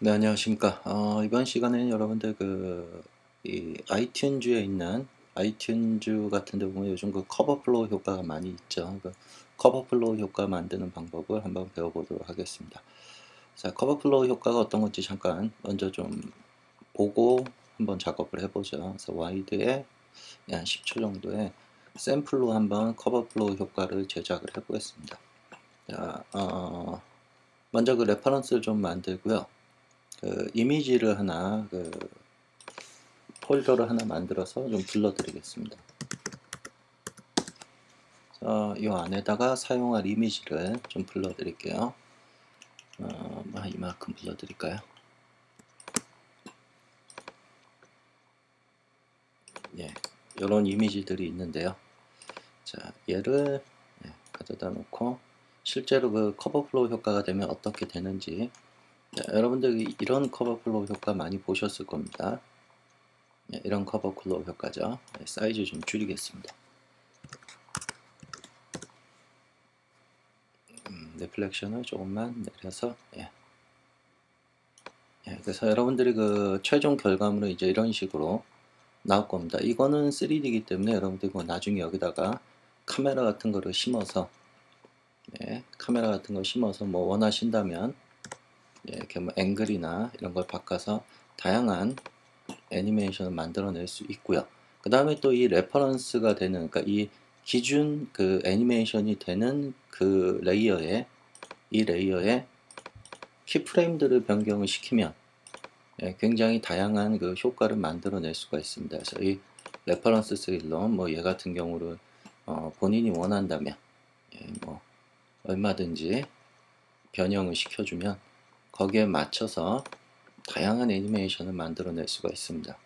네, 안녕하십니까. 이번 시간에는 여러분들 이 아이튠즈에 있는 아이튠즈 같은 데 보면 요즘 그 커버플로우 효과가 많이 있죠. 그 커버플로우 효과 만드는 방법을 한번 배워보도록 하겠습니다. 자, 커버플로우 효과가 어떤 건지 잠깐 먼저 좀 보고 한번 작업을 해보죠. 그래서 와이드에 한 10초 정도의 샘플로 한번 커버플로우 효과를 제작을 해보겠습니다. 자, 먼저 그 레퍼런스를 좀 만들고요. 이미지를 하나 폴더를 하나 만들어서 좀 불러드리겠습니다. 이 안에다가 사용할 이미지를 좀 불러드릴게요. 이만큼 불러드릴까요? 예, 이런 이미지들이 있는데요. 자, 얘를 가져다 놓고 실제로 그 커버플로우 효과가 되면 어떻게 되는지, 자, 여러분들 이런 커버플로우 효과 많이 보셨을 겁니다. 이런 커버플로우 효과죠. 사이즈 좀 줄이겠습니다. 리플렉션을 조금만 내려서 그래서 여러분들이 그 최종 결과물은 이제 이런 식으로 나올 겁니다. 이거는 3D이기 때문에 여러분들이 뭐 나중에 여기다가 카메라 같은 거를 심어서 카메라 같은 거 심어서 뭐 원하신다면 이렇게 뭐 앵글이나 이런 걸 바꿔서 다양한 애니메이션을 만들어낼 수 있고요. 그 다음에 또 이 레퍼런스가 되는, 그러니까 이 기준 그 애니메이션이 되는 그 이 레이어에 키프레임들을 변경을 시키면 굉장히 다양한 그 효과를 만들어낼 수가 있습니다. 그래서 이 레퍼런스 스릴러, 뭐 얘 같은 경우를 본인이 원한다면 뭐 얼마든지 변형을 시켜주면 거기에 맞춰서 다양한 애니메이션을 만들어낼 수가 있습니다.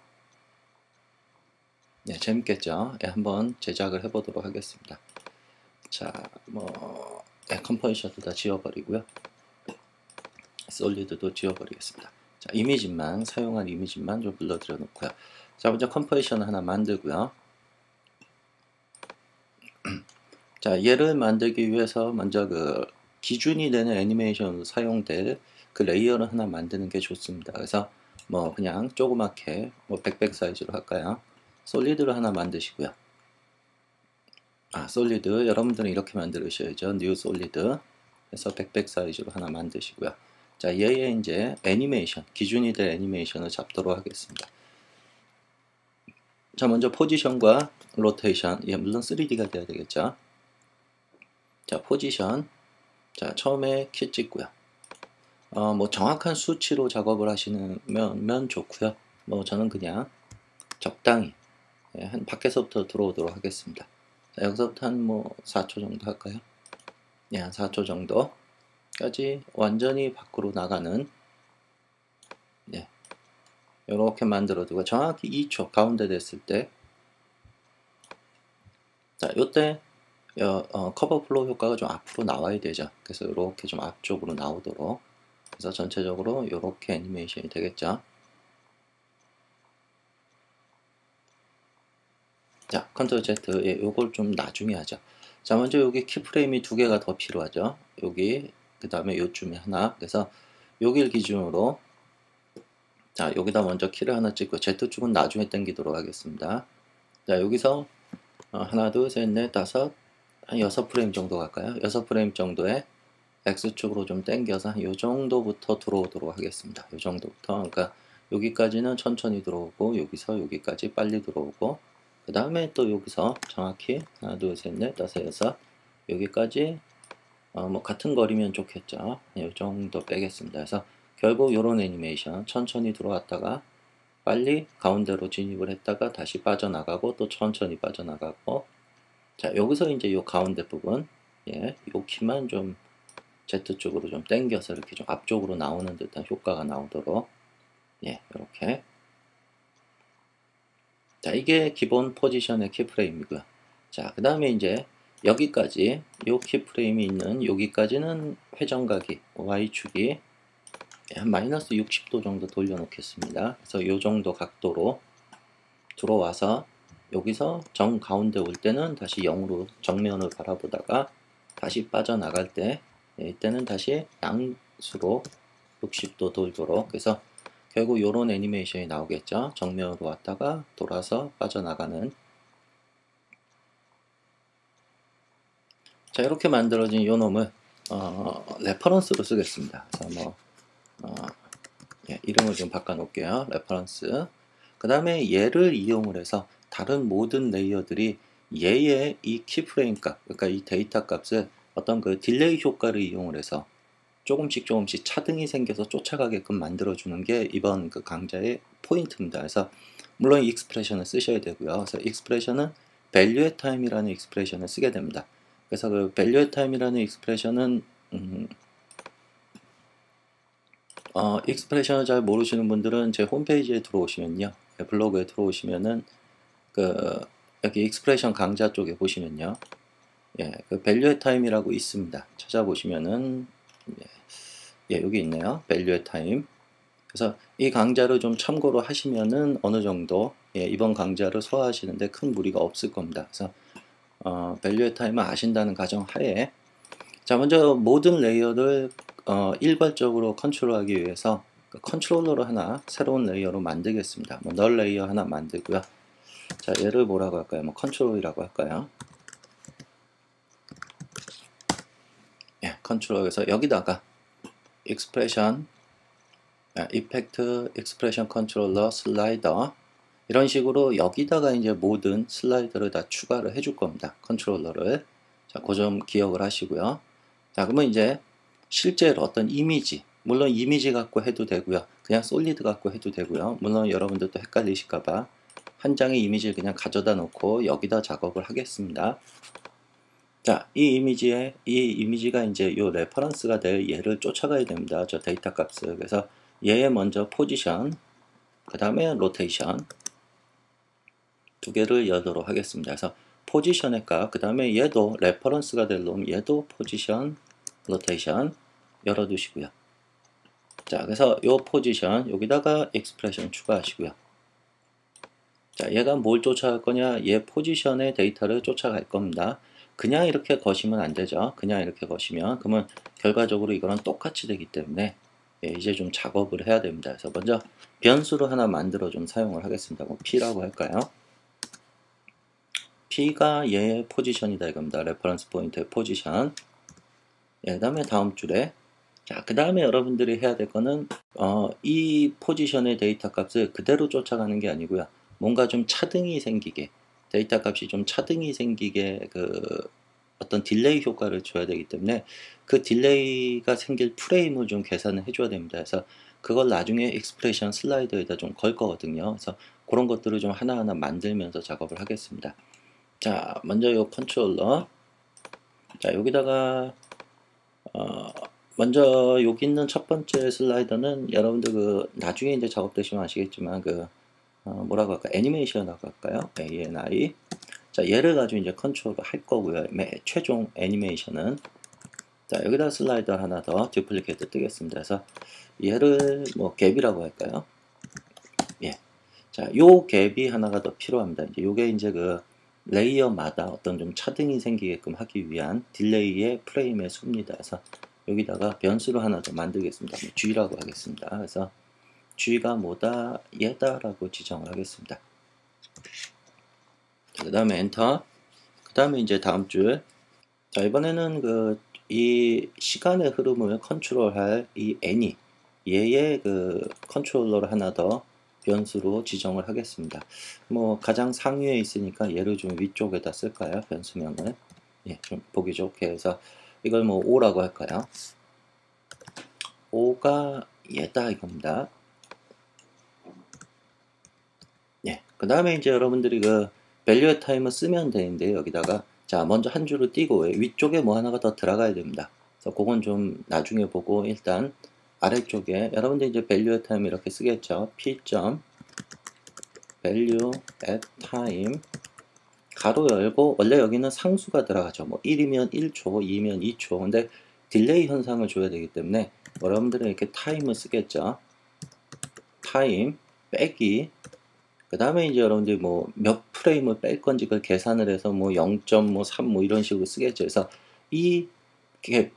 재밌겠죠? 한번 제작을 해보도록 하겠습니다. 자, 뭐 컴포지션도 다 지워버리고요. 솔리드도 지워버리겠습니다. 자, 이미지만 사용한 이미지만 좀 불러드려 놓고요. 자, 먼저 컴포지션을 하나 만들고요. 자, 얘를 만들기 위해서 먼저 그 기준이 되는 애니메이션으로 사용될 그 레이어를 하나 만드는 게 좋습니다. 그래서 뭐 그냥 조그맣게 뭐 100 사이즈로 할까요? 솔리드를 하나 만드시고요. 솔리드 여러분들은 이렇게 만드셔야죠. 뉴 솔리드 해서 100 사이즈로 하나 만드시고요. 자, 얘의 이제 애니메이션, 기준이 될 애니메이션을 잡도록 하겠습니다. 자, 먼저 포지션과 로테이션, 물론 3D가 돼야 되겠죠. 자, 포지션. 자, 처음에 키 찍고요. 뭐 정확한 수치로 작업을 하시면 좋고요. 뭐 저는 그냥 적당히 한 밖에서부터 들어오도록 하겠습니다. 자, 여기서부터 한 뭐 4초 정도 할까요? 한 4초 정도까지 완전히 밖으로 나가는 이렇게 만들어두고 정확히 2초 가운데 됐을 때, 자, 요때 커버 플로우 효과가 좀 앞으로 나와야 되죠. 그래서 이렇게 좀 앞쪽으로 나오도록, 그래서 전체적으로 이렇게 애니메이션이 되겠죠. 자, 컨트롤 Z, 요걸 좀 나중에 하죠. 자, 먼저 여기 키프레임이 두 개가 더 필요하죠. 여기, 그 다음에 요쯤에 하나. 그래서 여길 기준으로, 자, 여기다 먼저 키를 하나 찍고, Z축은 나중에 당기도록 하겠습니다. 자, 여기서 하나, 둘, 셋, 넷, 다섯, 한 6프레임 정도 갈까요? 6프레임 정도의 X축으로 좀 당겨서 한 요 정도부터 들어오도록 하겠습니다. 요 정도부터. 그러니까 여기까지는 천천히 들어오고, 여기서 여기까지 빨리 들어오고, 그 다음에 또 여기서 정확히 하나, 둘, 셋, 넷, 다섯, 여섯, 여기까지 뭐 같은 거리면 좋겠죠. 요 정도 빼겠습니다. 그래서 결국 이런 애니메이션 천천히 들어왔다가 빨리 가운데로 진입을 했다가 다시 빠져나가고 또 천천히 빠져나가고, 자, 여기서 이제 요 가운데 부분, 요 키만 좀 Z쪽으로 좀 당겨서 이렇게 좀 앞쪽으로 나오는 듯한 효과가 나오도록, 이렇게. 자, 이게 기본 포지션의 키프레임이고요. 자, 그 다음에 이제 여기까지, 요 키프레임이 있는 여기까지는 회전각이, Y축이 한 마이너스 60도 정도 돌려놓겠습니다. 그래서 요 정도 각도로 들어와서 여기서 정 가운데 올 때는 다시 0으로 정면을 바라보다가 다시 빠져나갈 때, 이때는 다시 양수로 60도 돌도록. 그래서 결국 요런 애니메이션이 나오겠죠. 정면으로 왔다가 돌아서 빠져나가는. 자, 이렇게 만들어진 요 놈을 레퍼런스로 쓰겠습니다. 그래서 뭐 예, 이름을 좀 바꿔 놓을게요. 레퍼런스. 그 다음에 얘를 이용을 해서 다른 모든 레이어들이 얘의 이 키프레임 값, 그러니까 이 데이터 값을 어떤 그 딜레이 효과를 이용을 해서 조금씩 차등이 생겨서 쫓아가게끔 만들어주는 게 이번 그 강좌의 포인트입니다. 그래서 물론 이 익스프레션을 쓰셔야 되고요. 그래서 익스프레션은 value time이라는 익스프레션을 쓰게 됩니다. 그래서 그 value time이라는 익스프레션은 익스프레션을 잘 모르시는 분들은 제 홈페이지에 들어오시면요, 블로그에 들어오시면은 그 여기 익스프레션 강좌 쪽에 보시면요, 예, 그 value time이라고 있습니다. 찾아보시면은 예, 여기 있네요. value time. 그래서 이 강좌를 좀 참고로 하시면은 어느 정도 예, 이번 강좌를 소화하시는데 큰 무리가 없을 겁니다. 그래서 value time을 아신다는 가정 하에, 자, 먼저 모든 레이어를 일괄적으로 컨트롤하기 위해서 그 컨트롤러를 하나 새로운 레이어로 만들겠습니다. 뭐 널 레이어 하나 만들고요. 자, 얘를 뭐라고 할까요? 뭐 컨트롤이라고 할까요? 예, 컨트롤에서 여기다가 익스프레션, 이펙트, 익스프레션 컨트롤러, 슬라이더, 이런 식으로 여기다가 이제 모든 슬라이더를 다 추가를 해줄 겁니다. 컨트롤러를. 자, 그 점 기억을 하시고요. 자, 그러면 이제 실제로 어떤 이미지, 물론 이미지 갖고 해도 되고요. 그냥 솔리드 갖고 해도 되고요. 물론 여러분들도 헷갈리실까봐 한 장의 이미지를 그냥 가져다 놓고 여기다 작업을 하겠습니다. 자, 이 이미지가 이제 요 레퍼런스가 될 얘를 쫓아가야 됩니다. 저 데이터 값을. 그래서 얘의 먼저 포지션, 그 다음에 로테이션 두 개를 열도록 하겠습니다. 그래서 포지션의 값, 그 다음에 얘도 레퍼런스가 될 놈, 얘도 포지션, 로테이션 열어두시고요. 자, 그래서 요 포지션 여기다가 익스프레션 추가하시고요. 자, 얘가 뭘 쫓아갈 거냐? 얘 포지션의 데이터를 쫓아갈 겁니다. 그냥 이렇게 거시면 안 되죠. 그냥 이렇게 거시면 그러면 결과적으로 이거랑 똑같이 되기 때문에 예, 이제 좀 작업을 해야 됩니다. 그래서 먼저 변수를 하나 만들어 좀 사용을 하겠습니다. 뭐 P라고 할까요? P가 얘의 포지션이다 이겁니다. 레퍼런스 포인트의 포지션. 예, 그 다음에 다음 줄에, 자, 그 다음에 여러분들이 해야 될 거는 이 포지션의 데이터 값을 그대로 쫓아가는 게 아니고요. 뭔가 좀 차등이 생기게, 데이터 값이 좀 차등이 생기게 그 어떤 딜레이 효과를 줘야 되기 때문에 그 딜레이가 생길 프레임을 좀 계산을 해줘야 됩니다. 그래서 그걸 나중에 익스프레션 슬라이더에다 좀 걸 거거든요. 그래서 그런 것들을 좀 하나하나 만들면서 작업을 하겠습니다. 자, 먼저 요 컨트롤러, 자, 여기다가 먼저 여기 있는 첫 번째 슬라이더는 여러분들 그 나중에 이제 작업되시면 아시겠지만 그 뭐라고 할까, 애니메이션이라고 할까요? ANI. 자, 얘를 가지고 이제 컨트롤을 할 거고요. 최종 애니메이션은, 자, 여기다 슬라이더 하나 더 듀플리케이트 뜨겠습니다. 그래서 얘를 뭐 갭이라고 할까요? 예. 자, 요 갭이 하나가 더 필요합니다. 이제 요게 이제 그 레이어마다 어떤 좀 차등이 생기게끔 하기 위한 딜레이의 프레임의 수입니다. 그래서 여기다가 변수를 하나 더 만들겠습니다. 뭐 G라고 하겠습니다. 그래서 G가 뭐다? 얘다라고 지정을 하겠습니다. 그 다음에 엔터. 그 다음에 이제 다음 줄. 자, 이번에는 이 시간의 흐름을 컨트롤할 이 N이 얘의 그 컨트롤러를 하나 더 변수로 지정을 하겠습니다. 뭐 가장 상위에 있으니까 얘를 좀 위쪽에다 쓸까요? 변수명을. 예, 좀 보기 좋게 해서 이걸 뭐 O라고 할까요? O가 얘다 이겁니다. 예, 그 다음에 이제 여러분들이 그 value time을 쓰면 되는데 여기다가 자, 먼저 한 줄을 띄고 위쪽에 뭐 하나가 더 들어가야 됩니다. 그래서 그건 좀 나중에 보고 일단 아래쪽에 여러분들 이제 value time 이렇게 쓰겠죠. p. value at time 가로 열고, 원래 여기는 상수가 들어가죠. 뭐 1이면 1초, 2면 2초. 근데 딜레이 현상을 줘야 되기 때문에 여러분들은 이렇게 time을 쓰겠죠. time 빼기, 그 다음에 이제 여러분들이 뭐 몇 프레임을 뺄 건지 그걸 계산을 해서 뭐 0.3 뭐 이런 식으로 쓰겠죠. 그래서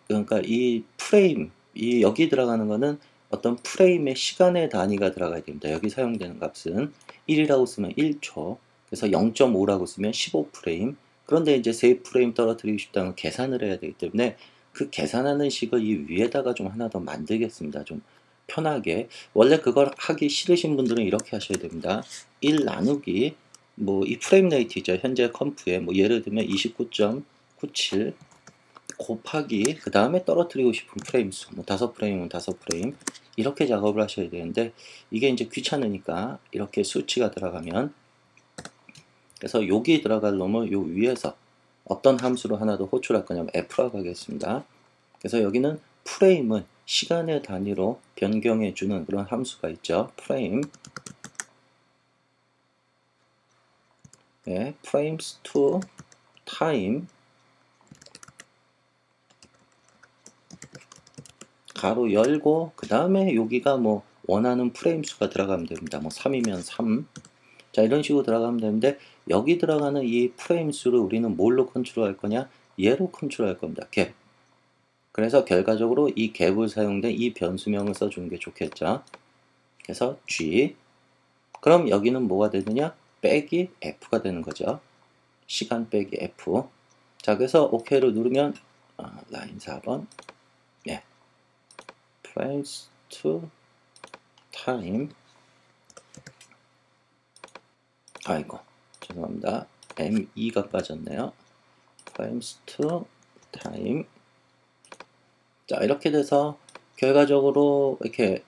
그러니까 이 프레임, 이 여기 들어가는 거는 어떤 프레임의 시간의 단위가 들어가야 됩니다. 여기 사용되는 값은 1이라고 쓰면 1초, 그래서 0.5라고 쓰면 15프레임. 그런데 이제 3프레임 떨어뜨리고 싶다면 계산을 해야 되기 때문에 그 계산하는 식을 이 위에다가 좀 하나 더 만들겠습니다. 좀 편하게. 원래 그걸 하기 싫으신 분들은 이렇게 하셔야 됩니다. 1 나누기 뭐 이 프레임 레이트 있죠. 현재 컴프에 뭐 예를 들면 29.97 곱하기 그 다음에 떨어뜨리고 싶은 프레임 수, 뭐 5프레임은 5프레임 이렇게 작업을 하셔야 되는데 이게 이제 귀찮으니까 이렇게 수치가 들어가면, 그래서 여기 들어갈 놈을 요 위에서 어떤 함수로 하나 더 호출할 거냐면 f라고 하겠습니다. 그래서 여기는 프레임은 시간의 단위로 변경해 주는 그런 함수가 있죠. 프레임, 네, frames to time 가로 열고 그 다음에 여기가 뭐 원하는 프레임 수가 들어가면 됩니다. 뭐 3이면 3. 자, 이런 식으로 들어가면 되는데 여기 들어가는 이 프레임 수를 우리는 뭘로 컨트롤할 거냐? 얘로 컨트롤할 겁니다. 갭. 그래서 결과적으로 이 갭을 사용된 이 변수명을 써주는 게 좋겠죠. 그래서 G. 그럼 여기는 뭐가 되느냐? 빼기 F가 되는 거죠. 시간 빼기 F. 자, 그래서 OK를 누르면 라인 4번. 네. frames to time. 아이고, 죄송합니다. M2가 빠졌네요. frames to time. 자, 이렇게 돼서 결과적으로 이렇게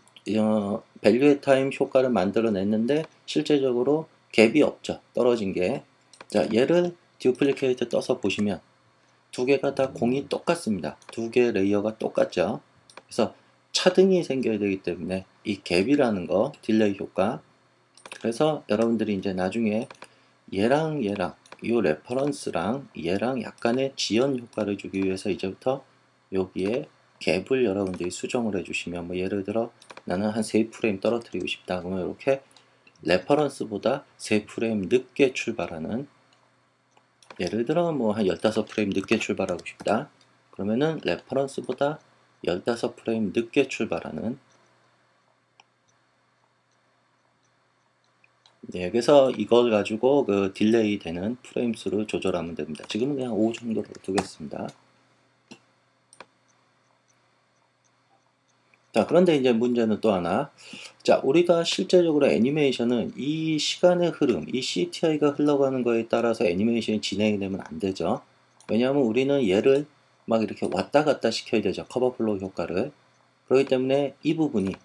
value의 time 효과를 만들어냈는데 실제적으로 갭이 없죠. 떨어진 게. 자, 얘를 듀플리케이트 떠서 보시면 두 개가 다 공이 똑같습니다. 두 개의 레이어가 똑같죠. 그래서 차등이 생겨야 되기 때문에 이 갭이라는 거, 딜레이 효과. 그래서 여러분들이 이제 나중에 얘랑 얘랑 이 레퍼런스랑 얘랑 약간의 지연 효과를 주기 위해서 이제부터 여기에 갭을 여러분들이 수정을 해주시면, 뭐 예를 들어 나는 한 3프레임 떨어뜨리고 싶다 그러면 이렇게 레퍼런스보다 3프레임 늦게 출발하는, 예를 들어 뭐 한 15프레임 늦게 출발하고 싶다 그러면은 레퍼런스보다 15프레임 늦게 출발하는, 네, 그래서 이걸 가지고 그 딜레이 되는 프레임 수를 조절하면 됩니다. 지금은 그냥 5 정도로 두겠습니다. 자, 그런데 이제 문제는 또 하나. 자, 우리가 실제적으로 애니메이션은 이 시간의 흐름, 이 CTI가 흘러가는 거에 따라서 애니메이션이 진행이 되면 안 되죠. 왜냐하면 우리는 얘를 막 이렇게 왔다 갔다 시켜야 되죠. 커버 플로우 효과를. 그렇기 때문에 이 부분이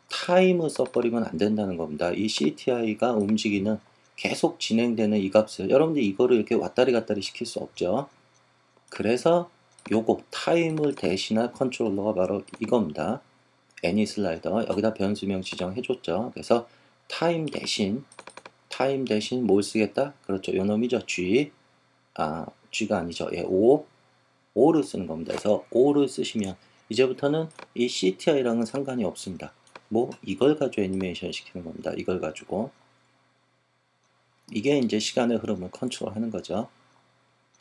타임을 써버리면 안 된다는 겁니다. 이 CTI가 움직이는 계속 진행되는 이 값을 여러분들 이거를 이렇게 왔다리 갔다리 시킬 수 없죠. 그래서 요거 타임을 대신할 컨트롤러가 바로 이겁니다. 애니 슬라이더 여기다 변수명 지정해줬죠. 그래서 타임 대신 뭘 쓰겠다? 그렇죠. 요 놈이죠. G가 아니죠. 예, 5를 쓰는 겁니다. 그래서 5를 쓰시면 이제부터는 이 CTI랑은 상관이 없습니다. 뭐 이걸 가지고 애니메이션 시키는 겁니다. 이걸 가지고 이게 이제 시간의 흐름을 컨트롤하는 거죠.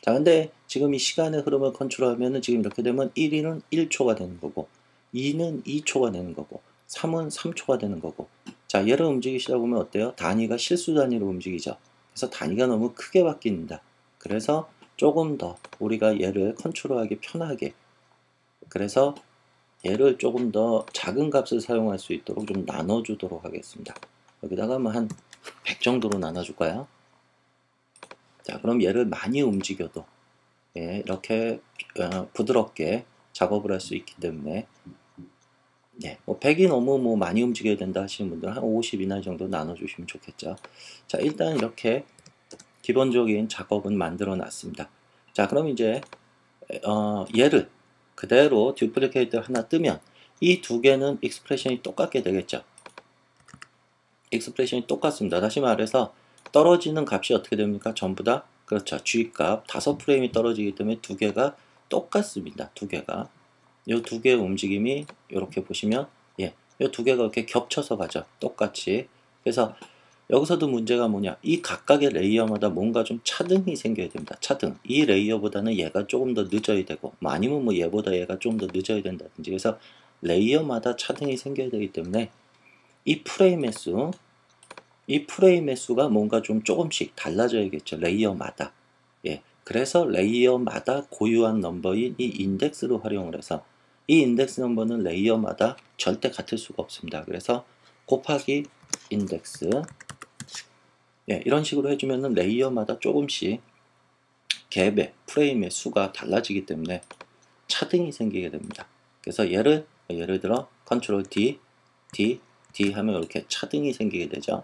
자, 근데 지금 이 시간의 흐름을 컨트롤하면은 지금 이렇게 되면 1은 1초가 되는 거고 2는 2초가 되는 거고 3은 3초가 되는 거고. 자, 얘를 움직이시다 보면 어때요? 단위가 실수 단위로 움직이죠. 그래서 단위가 너무 크게 바뀝니다. 그래서 조금 더 우리가 얘를 컨트롤하기 편하게, 그래서 얘를 조금 더 작은 값을 사용할 수 있도록 좀 나눠주도록 하겠습니다. 여기다가 뭐 한 100 정도로 나눠줄까요? 자, 그럼 얘를 많이 움직여도 예, 이렇게 부드럽게 작업을 할 수 있기 때문에, 예, 뭐 100이 너무 뭐 많이 움직여야 된다 하시는 분들은 한 50이나 정도 나눠주시면 좋겠죠. 자, 일단 이렇게 기본적인 작업은 만들어 놨습니다. 자, 그럼 이제 얘를 그대로 듀플리케이트 하나 뜨면 이 두 개는 익스프레션이 똑같게 되겠죠. 익스프레션이 똑같습니다. 다시 말해서 떨어지는 값이 어떻게 됩니까? 전부 다 그렇죠. G값 5프레임이 떨어지기 때문에 두 개가 똑같습니다. 두 개가. 이 두 개의 움직임이 이렇게 보시면 예, 이 두 개가 이렇게 겹쳐서 가죠. 똑같이. 그래서 여기서도 문제가 뭐냐? 이 각각의 레이어마다 뭔가 좀 차등이 생겨야 됩니다. 차등. 이 레이어보다는 얘가 조금 더 늦어야 되고, 뭐 아니면 뭐 얘보다 얘가 좀 더 늦어야 된다든지. 그래서 레이어마다 차등이 생겨야 되기 때문에 이 프레임의 수가 뭔가 좀 조금씩 달라져야겠죠. 레이어마다. 예. 그래서 레이어마다 고유한 넘버인 이 인덱스를 활용을 해서 이 인덱스 넘버는 레이어마다 절대 같을 수가 없습니다. 그래서 곱하기 인덱스, 예, 이런 식으로 해주면은 레이어마다 조금씩 갭의 프레임의 수가 달라지기 때문에 차등이 생기게 됩니다. 그래서 예를 들어 컨트롤 D, D, D 하면 이렇게 차등이 생기게 되죠.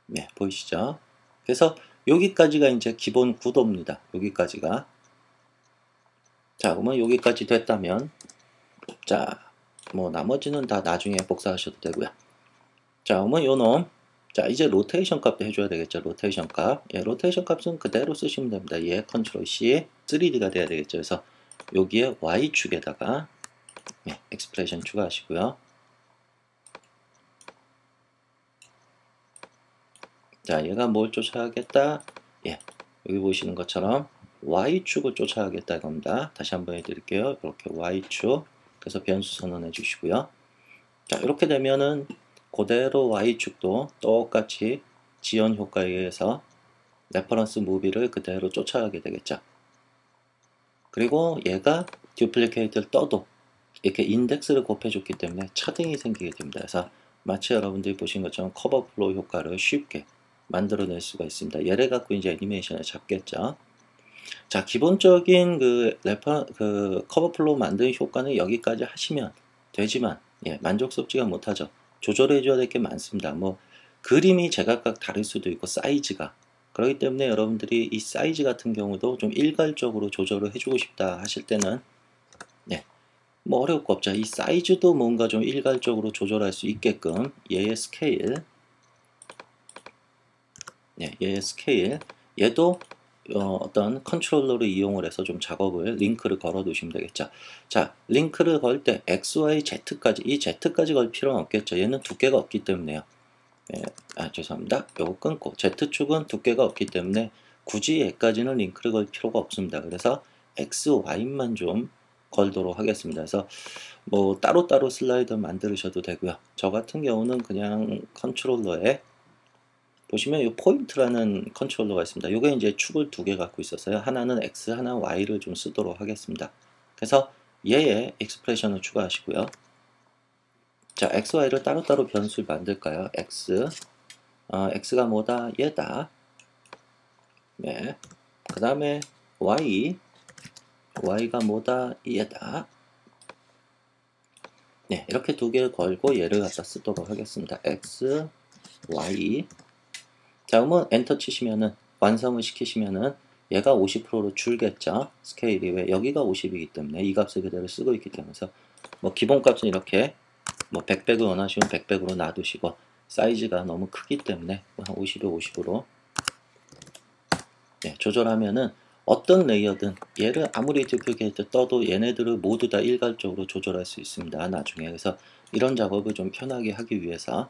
네, 보이시죠? 그래서 여기까지가 이제 기본 구도입니다. 여기까지가. 자, 그러면 여기까지 됐다면, 자, 뭐 나머지는 다 나중에 복사하셔도 되고요. 자, 그러면 요놈, 자, 이제 로테이션 값도 해줘야 되겠죠. 로테이션 값. 예, 로테이션 값은 그대로 쓰시면 됩니다. 예, 컨트롤 C, 3D가 돼야 되겠죠. 그래서 여기에 Y축에다가 예, 익스프레션 추가하시고요. 자, 얘가 뭘 쫓아가겠다? 예, 여기 보시는 것처럼 Y축을 쫓아가겠다 이겁니다. 다시 한번 해드릴게요. 이렇게 Y축. 그래서 변수 선언해 주시고요. 자, 이렇게 되면은 그대로 Y축도 똑같이 지연 효과에 의해서 레퍼런스 무비를 그대로 쫓아가게 되겠죠. 그리고 얘가 듀플리케이트를 떠도 이렇게 인덱스를 곱해줬기 때문에 차등이 생기게 됩니다. 그래서 마치 여러분들이 보신 것처럼 커버 플로우 효과를 쉽게 만들어낼 수가 있습니다. 얘를 갖고 이제 애니메이션을 잡겠죠. 자, 기본적인 그 커버 플로우 만드는 효과는 여기까지 하시면 되지만, 예, 만족스럽지가 못하죠. 조절해줘야 될 게 많습니다. 뭐, 그림이 제각각 다를 수도 있고, 사이즈가. 그렇기 때문에 여러분들이 이 사이즈 같은 경우도 좀 일괄적으로 조절을 해주고 싶다 하실 때는, 예, 뭐 어려울 거 없죠. 이 사이즈도 뭔가 좀 일괄적으로 조절할 수 있게끔 얘의 스케일, 예, 얘의 스케일, 얘도 어떤 컨트롤러를 이용을 해서 좀 작업을 링크를 걸어 두시면 되겠죠. 자, 링크를 걸 때 X, Y, Z까지, 이 Z까지 걸 필요는 없겠죠. 얘는 두께가 없기 때문에요. 예, 죄송합니다. 요거 끊고 Z축은 두께가 없기 때문에 굳이 얘까지는 링크를 걸 필요가 없습니다. 그래서 X, Y만 좀 걸도록 하겠습니다. 그래서 뭐 따로따로 슬라이더 만드셔도 되고요. 저 같은 경우는 그냥 컨트롤러에 보시면 이 포인트라는 컨트롤러가 있습니다. 이게 이제 축을 두 개 갖고 있어서요. 하나는 X, 하나 Y를 좀 쓰도록 하겠습니다. 그래서 얘의 익스프레션을 추가하시고요. 자, X, Y를 따로따로 변수를 만들까요? X, X가 뭐다? 얘다. 네. 그 다음에 Y, Y가 뭐다? 얘다. 네, 이렇게 두 개를 걸고 얘를 갖다 쓰도록 하겠습니다. X, Y. 자, 그러면 엔터 치시면은 완성을 시키시면은 얘가 50%로 줄겠죠. 스케일이 왜 여기가 50이기 때문에 이 값을 그대로 쓰고 있기 때문에 뭐 기본 값은 이렇게 뭐 100백을 원하시면 100백으로 놔두시고 사이즈가 너무 크기 때문에 한 50에 50으로 네, 조절하면은 어떤 레이어든 얘를 아무리 듀플리케이트 떠도 얘네들을 모두 다 일괄적으로 조절할 수 있습니다. 나중에. 그래서 이런 작업을 좀 편하게 하기 위해서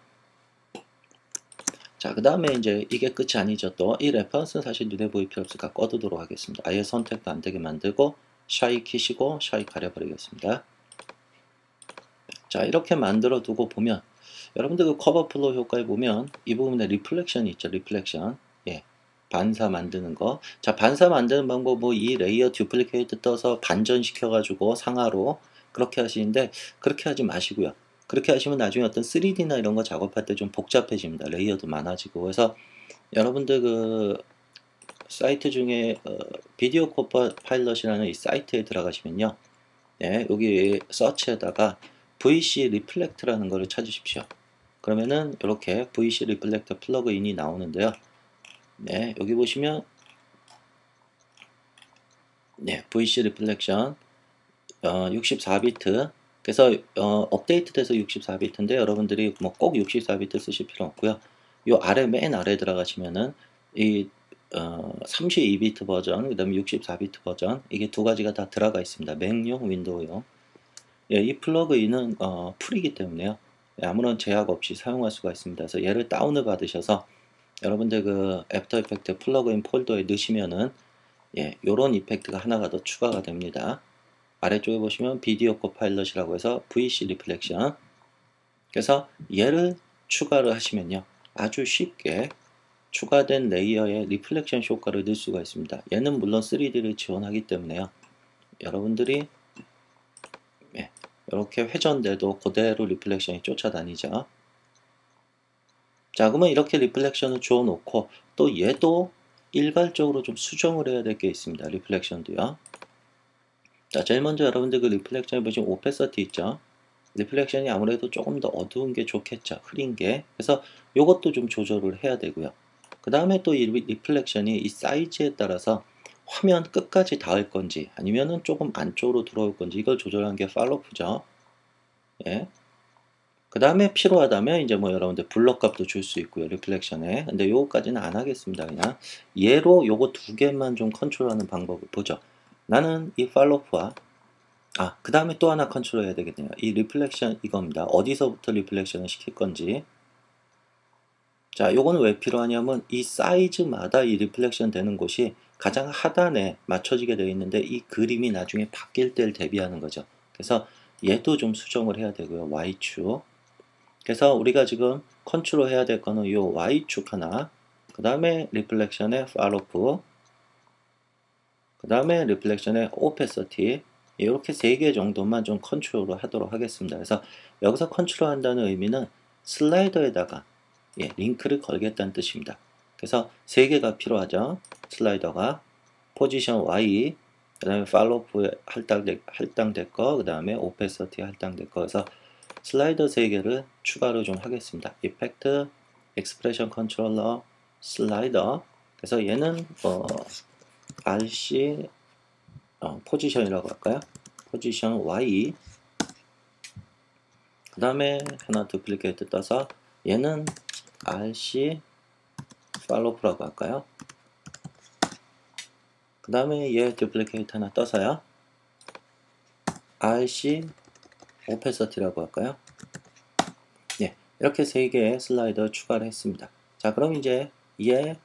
자, 그 다음에 이제 이게 끝이 아니죠. 또 이 레퍼런스는 사실 눈에 보일 필요 없으니까 꺼두도록 하겠습니다. 아예 선택도 안 되게 만들고 샤이 키시고 샤이 가려버리겠습니다. 자, 이렇게 만들어 두고 보면 여러분들 그 커버 플로우 효과에 보면 이 부분에 리플렉션이 있죠. 리플렉션. 예. 반사 만드는 거. 자, 반사 만드는 방법 뭐 이 레이어 듀플리케이트 떠서 반전시켜 가지고 상하로 그렇게 하시는데 그렇게 하지 마시고요. 그렇게 하시면 나중에 어떤 3D나 이런 거 작업할 때 좀 복잡해집니다. 레이어도 많아지고. 그래서 여러분들 그 사이트 중에 비디오 코파일럿이라는 이 사이트에 들어가시면요. 네, 여기 서치에다가 VC 리플렉트라는 거를 찾으십시오. 그러면은 이렇게 VC 리플렉터 플러그인이 나오는데요. 네, 여기 보시면 네, VC 리플렉션 64비트 그래서 업데이트 돼서 64비트인데 여러분들이 뭐 꼭 64비트 쓰실 필요 없고요. 요 아래 맨 아래 들어가시면은 이 32비트 버전 그 다음에 64비트 버전 이게 두 가지가 다 들어가 있습니다. 맥용 윈도우용. 예, 이 플러그인은 풀이기 때문에요. 예, 아무런 제약 없이 사용할 수가 있습니다. 그래서 얘를 다운을 받으셔서 여러분들 그 애프터 이펙트 플러그인 폴더에 넣으시면은 예, 요런 이펙트가 하나가 더 추가가 됩니다. 아래쪽에 보시면 비디오 코파일럿이라고 해서 VC 리플렉션. 그래서 얘를 추가를 하시면요, 아주 쉽게 추가된 레이어에 리플렉션 효과를 넣을 수가 있습니다. 얘는 물론 3D를 지원하기 때문에요, 여러분들이 이렇게 회전돼도 그대로 리플렉션이 쫓아다니죠. 자, 그러면 이렇게 리플렉션을 주어 놓고 또 얘도 일괄적으로 좀 수정을 해야 될 게 있습니다. 리플렉션도요. 자, 제일 먼저 여러분들 그 리플렉션에 보시면 오페서티 있죠. 리플렉션이 아무래도 조금 더 어두운 게 좋겠죠. 흐린 게. 그래서 요것도 좀 조절을 해야 되고요. 그 다음에 또 이 리플렉션이 이 사이즈에 따라서 화면 끝까지 닿을 건지 아니면은 조금 안쪽으로 들어올 건지 이걸 조절하는 게 팔로프죠. 예. 그 다음에 필요하다면 이제 뭐 여러분들 블러 값도 줄 수 있고요. 리플렉션에. 근데 요거까지는 안 하겠습니다. 그냥 얘로 요거 두 개만 좀 컨트롤하는 방법을 보죠. 나는 이 팔로프와 그 다음에 또 하나 컨트롤 해야 되겠네요. 이 리플렉션 이겁니다. 어디서부터 리플렉션을 시킬 건지. 자, 요거는 왜 필요하냐면 이 사이즈마다 이 리플렉션 되는 곳이 가장 하단에 맞춰지게 되어 있는데 이 그림이 나중에 바뀔 때를 대비하는 거죠. 그래서 얘도 좀 수정을 해야 되고요. Y축. 그래서 우리가 지금 컨트롤 해야 될 거는 이 Y축 하나, 그 다음에 리플렉션의 팔로프, 그 다음에 리플렉션의 오페서티, 이렇게 세 개 정도만 좀 컨트롤을 하도록 하겠습니다. 그래서 여기서 컨트롤 한다는 의미는 슬라이더에다가 링크를 걸겠다는 뜻입니다. 그래서 세 개가 필요하죠. 슬라이더가 포지션 Y, 그 다음에 팔로프 할당될 거, 그 다음에 오페서티 할당될 거. 그래서 슬라이더 3개를 추가로 좀 하겠습니다. 이펙트, 익스프레션 컨트롤러, 슬라이더. 그래서 얘는 RC 포지션이라고 할까요? 포지션 Y. 그 다음에 하나 두플리케이트 떠서 얘는 RC 팔로프라고 할까요? 그 다음에 얘 두플리케이트 하나 떠서요, RC 오페서티라고 할까요? 예, 이렇게 3개의 슬라이더 추가를 했습니다. 자, 그럼 이제 얘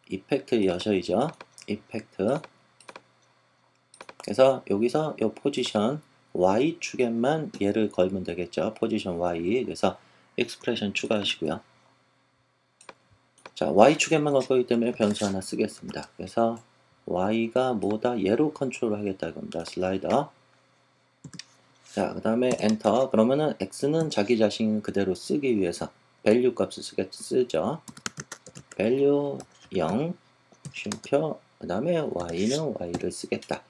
이펙트 여셔이죠. 이펙트. 그래서 여기서 이 포지션 Y축에만 얘를 걸면 되겠죠. 포지션 Y. 그래서 익스프레션 추가하시고요. 자, Y축에만 걸 거기 때문에 변수 하나 쓰겠습니다. 그래서 Y가 뭐다? 얘로 컨트롤 하겠다 이겁니다. 슬라이더. 자, 그 다음에 엔터. 그러면은 X는 자기 자신 그대로 쓰기 위해서 value 값을 쓰죠. value 0, 쉼표, 그 다음에 Y는 Y를 쓰겠다.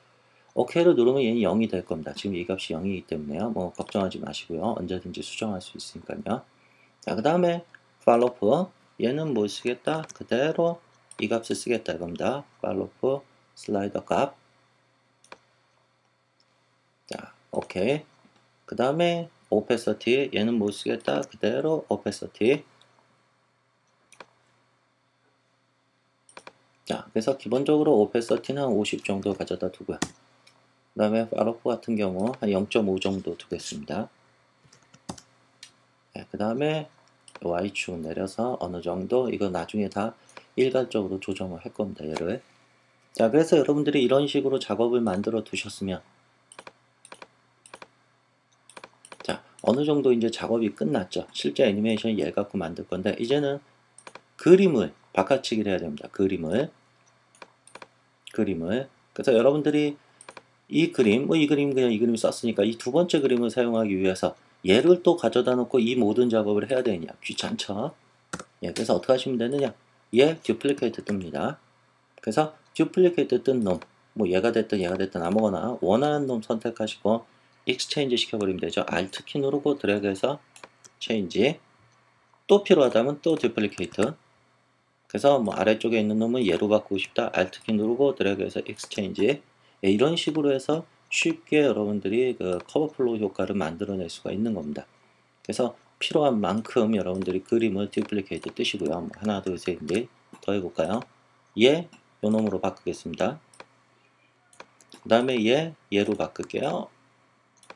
OK를 누르면 얘는 0이 될 겁니다. 지금 이 값이 0이기 때문에요. 뭐 걱정하지 마시고요. 언제든지 수정할 수 있으니까요. 자, 그 다음에 팔로프. 얘는 뭘 쓰겠다? 그대로 이 값을 쓰겠다 이겁니다. 팔로프 슬라이더 값. 자, 오케이. 그 다음에 오페서티. 얘는 뭘 쓰겠다? 그대로 오페서티. 자, 그래서 기본적으로 오페서티는 한 50 정도 가져다 두고요. 그 다음에 팔로프 같은 경우 한 0.5 정도 두겠습니다. 네, 그 다음에 Y축 내려서 어느 정도, 이거 나중에 다 일괄적으로 조정을 할 겁니다. 얘를. 자, 그래서 여러분들이 이런 식으로 작업을 만들어 두셨으면, 자, 어느 정도 이제 작업이 끝났죠. 실제 애니메이션 얘 갖고 만들 건데, 이제는 그림을 바꿔치기를 해야 됩니다. 그림을. 그래서 여러분들이 이 그림, 이 그림 그냥 이 그림 썼으니까 이 두 번째 그림을 사용하기 위해서 얘를 또 가져다 놓고 이 모든 작업을 해야 되냐? 귀찮죠? 예, 그래서 어떻게 하시면 되느냐? 얘 듀플리케이트 뜹니다. 그래서 듀플리케이트 뜬 놈, 뭐 얘가 됐든 아무거나 원하는 놈 선택하시고 익스체인지 시켜버리면 되죠. Alt키 누르고 드래그해서 체인지. 또 필요하다면 또 듀플리케이트. 그래서 뭐 아래쪽에 있는 놈은 얘로 바꾸고 싶다. Alt키 누르고 드래그해서 익스체인지. 예, 이런 식으로 해서 쉽게 여러분들이 그 커버 플로우 효과를 만들어낼 수가 있는 겁니다. 그래서 필요한 만큼 여러분들이 그림을 듀플리케이트 뜨시고요. 뭐 하나, 둘, 셋, 넷 더 해볼까요? 얘, 요 놈으로 바꾸겠습니다. 그 다음에 얘로 바꿀게요.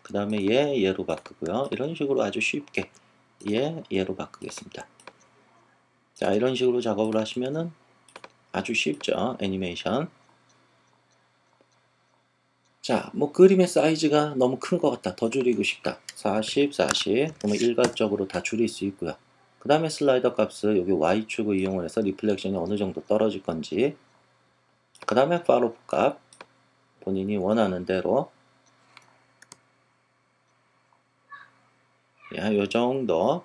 그 다음에 얘로 바꾸고요. 이런 식으로 아주 쉽게 얘로 바꾸겠습니다. 자, 이런 식으로 작업을 하시면은 아주 쉽죠. 애니메이션. 자, 뭐 그림의 사이즈가 너무 큰 것 같다. 더 줄이고 싶다. 40, 40. 그러면 일괄적으로 다 줄일 수 있고요. 그 다음에 슬라이더 값을 여기 Y축을 이용을 해서 리플렉션이 어느 정도 떨어질 건지, 그 다음에 팔로우 값 본인이 원하는 대로 요 정도,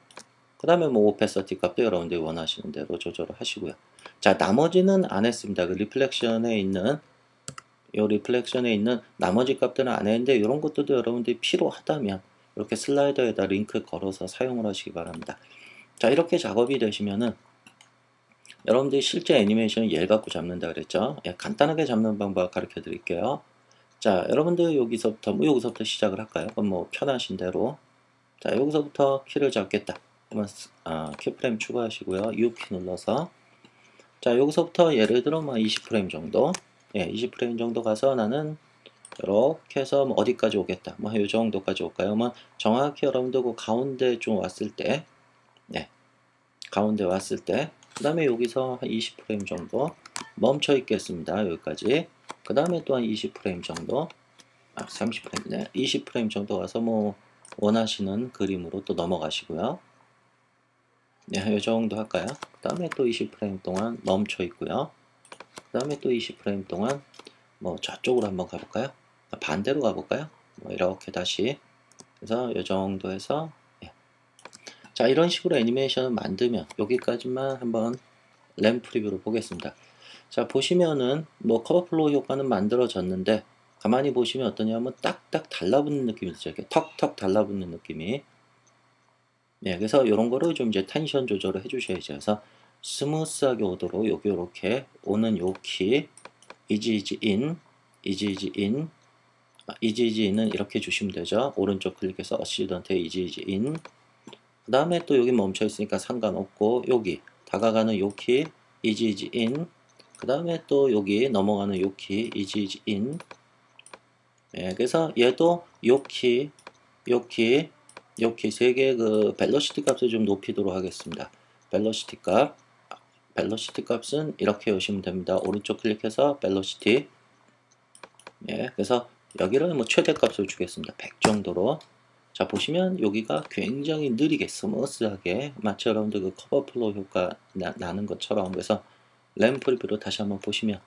그 다음에 뭐 오페서티 값도 여러분들이 원하시는 대로 조절을 하시고요. 자, 나머지는 안 했습니다. 그 리플렉션에 있는 나머지 값들은 안 했는데, 이런 것들도 여러분들이 필요하다면 이렇게 슬라이더에다 링크 걸어서 사용을 하시기 바랍니다. 자, 이렇게 작업이 되시면은 여러분들이 실제 애니메이션을 얘 갖고 잡는다 그랬죠. 예, 간단하게 잡는 방법 가르쳐 드릴게요. 자, 여러분들 여기서부터 시작을 할까요? 그럼 뭐 편하신 대로. 자, 여기서부터 키를 잡겠다. 그러면 키프레임 추가하시고요. U 키 눌러서. 자, 여기서부터 예를 들어 뭐 20프레임 정도. 예, 20프레임 정도 가서 나는 이렇게 해서 뭐 어디까지 오겠다. 뭐 이 정도까지 올까요? 뭐 정확히 여러분들 그 가운데 좀 왔을 때, 네, 가운데 왔을 때, 그 다음에 여기서 한 20프레임 정도 멈춰 있겠습니다. 여기까지. 그 다음에 또 한 20프레임 정도, 30프레임이네. 20프레임 정도 가서 뭐 원하시는 그림으로 또 넘어가시고요. 네, 이 정도 할까요? 그 다음에 또 20프레임 동안 멈춰 있고요. 그 다음에 또 20프레임 동안 뭐 저쪽으로 한번 가볼까요? 반대로 가볼까요? 뭐 이렇게 다시. 그래서 이 정도 해서, 예. 자, 이런 식으로 애니메이션을 만들면 여기까지만 한번 램 프리뷰로 보겠습니다. 자, 보시면은 뭐 커버 플로우 효과는 만들어졌는데, 가만히 보시면 어떠냐면 딱딱 달라붙는 느낌이 있죠. 이렇게 턱턱 달라붙는 느낌이. 네, 그래서 이런 거를 좀 이제 텐션 조절을 해주셔야죠. 그래서 스무스하게 오도록 여기 이렇게 오는 요 키, 이지 인, 이지 인은 이렇게 주시면 되죠. 오른쪽 클릭해서 어시던트에 이지 인. 그 다음에 또 여기 멈춰 있으니까 상관없고, 여기 다가가는 요 키, 이지 인. 그 다음에 또 여기 넘어가는 요 키, 이지 인. 예, 그래서 얘도 요 키, 세 개의 그 벨로시티 값을 좀 높이도록 하겠습니다. 벨로시티 값은 이렇게 오시면 됩니다. 오른쪽 클릭해서 벨로시티. 예, 그래서 여기를 뭐 최대 값을 주겠습니다. 100 정도로. 자, 보시면 여기가 굉장히 느리게 스무스하게 마치 여러분들 그 커버 플로우 효과 나는 것처럼. 그래서 램 프리뷰로 다시 한번 보시면,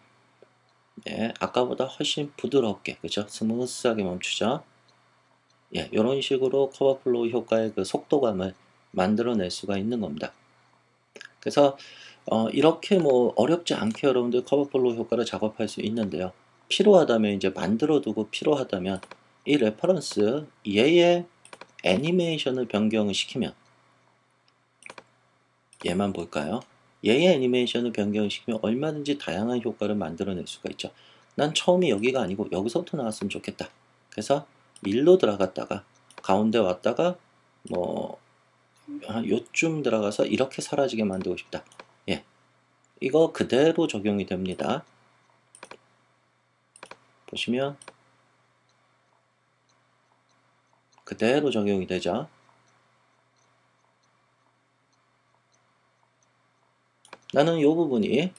예, 아까보다 훨씬 부드럽게, 그죠? 스무스하게 멈추죠. 예, 이런 식으로 커버 플로우 효과의 그 속도감을 만들어낼 수가 있는 겁니다. 그래서 이렇게 뭐 어렵지 않게 여러분들 커버 플로우 효과를 작업할 수 있는데요. 필요하다면 이제 만들어두고 필요하다면 이 레퍼런스 얘의 애니메이션을 변경을 시키면, 얘만 볼까요? 얘의 애니메이션을 변경을 시키면 얼마든지 다양한 효과를 만들어낼 수가 있죠. 난 처음이 여기가 아니고 여기서부터 나왔으면 좋겠다. 그래서 일로 들어갔다가 가운데 왔다가 뭐 요쯤 들어가서 이렇게 사라지게 만들고 싶다. 예, 이거 그대로 적용이 됩니다. 보시면 그대로 적용이 되죠. 나는 요 부분이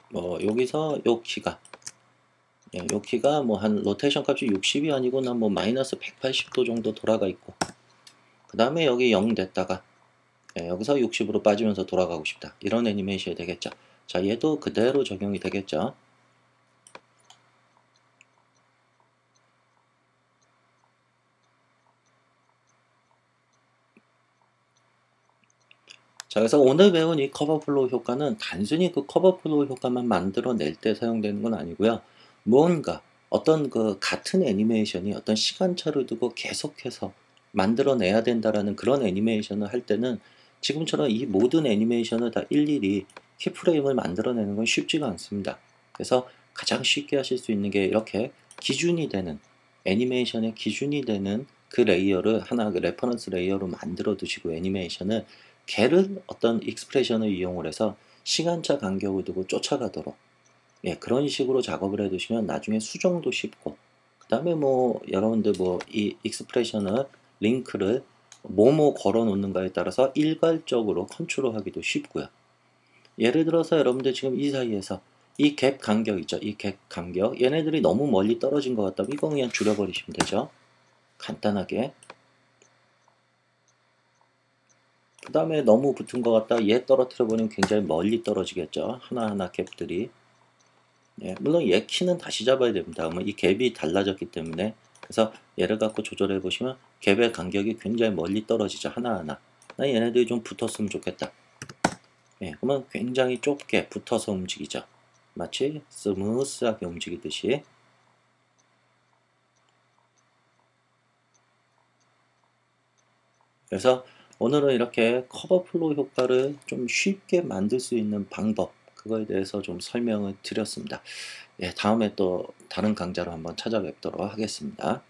뭐 여기서 요 키가, 예, 요 키가 뭐 한 로테이션 값이 60이 아니고 난 뭐 마이너스 180도 정도 돌아가 있고, 그 다음에 여기 0 됐다가, 예, 여기서 60으로 빠지면서 돌아가고 싶다. 이런 애니메이션이 되겠죠. 자, 얘도 그대로 적용이 되겠죠. 자, 그래서 오늘 배운 이 커버 플로우 효과는 단순히 그 커버 플로우 효과만 만들어낼 때 사용되는 건 아니고요. 뭔가 어떤 그 같은 애니메이션이 어떤 시간차를 두고 계속해서 만들어내야 된다라는 그런 애니메이션을 할 때는 지금처럼 이 모든 애니메이션을 다 일일이 키프레임을 만들어내는 건 쉽지가 않습니다. 그래서 가장 쉽게 하실 수 있는 게 이렇게 기준이 되는, 애니메이션의 기준이 되는 그 레이어를 하나 그 레퍼런스 레이어로 만들어 두시고, 애니메이션을 걔를 어떤 익스프레션을 이용을 해서 시간차 간격을 두고 쫓아가도록, 예, 그런 식으로 작업을 해두시면 나중에 수정도 쉽고, 그 다음에 뭐 여러분들 뭐 이 익스프레션을 링크를 뭐뭐 걸어 놓는가에 따라서 일괄적으로 컨트롤하기도 쉽고요. 예를 들어서 여러분들 지금 이 사이에서 이 갭 간격 있죠. 이 갭 간격. 얘네들이 너무 멀리 떨어진 것 같다면 이거 그냥 줄여버리시면 되죠. 간단하게. 그 다음에 너무 붙은 것 같다. 얘 떨어뜨려 버리면 굉장히 멀리 떨어지겠죠. 하나하나 갭들이. 예, 물론 얘 키는 다시 잡아야 됩니다. 그러면 이 갭이 달라졌기 때문에. 그래서 얘를 갖고 조절해 보시면 갭의 간격이 굉장히 멀리 떨어지죠. 하나하나. 나 얘네들이 좀 붙었으면 좋겠다. 예, 그러면 굉장히 좁게 붙어서 움직이죠. 마치 스무스하게 움직이듯이. 그래서 오늘은 이렇게 커버 플로우 효과를 좀 쉽게 만들 수 있는 방법, 그거에 대해서 좀 설명을 드렸습니다. 예, 다음에 또 다른 강좌로 한번 찾아뵙도록 하겠습니다.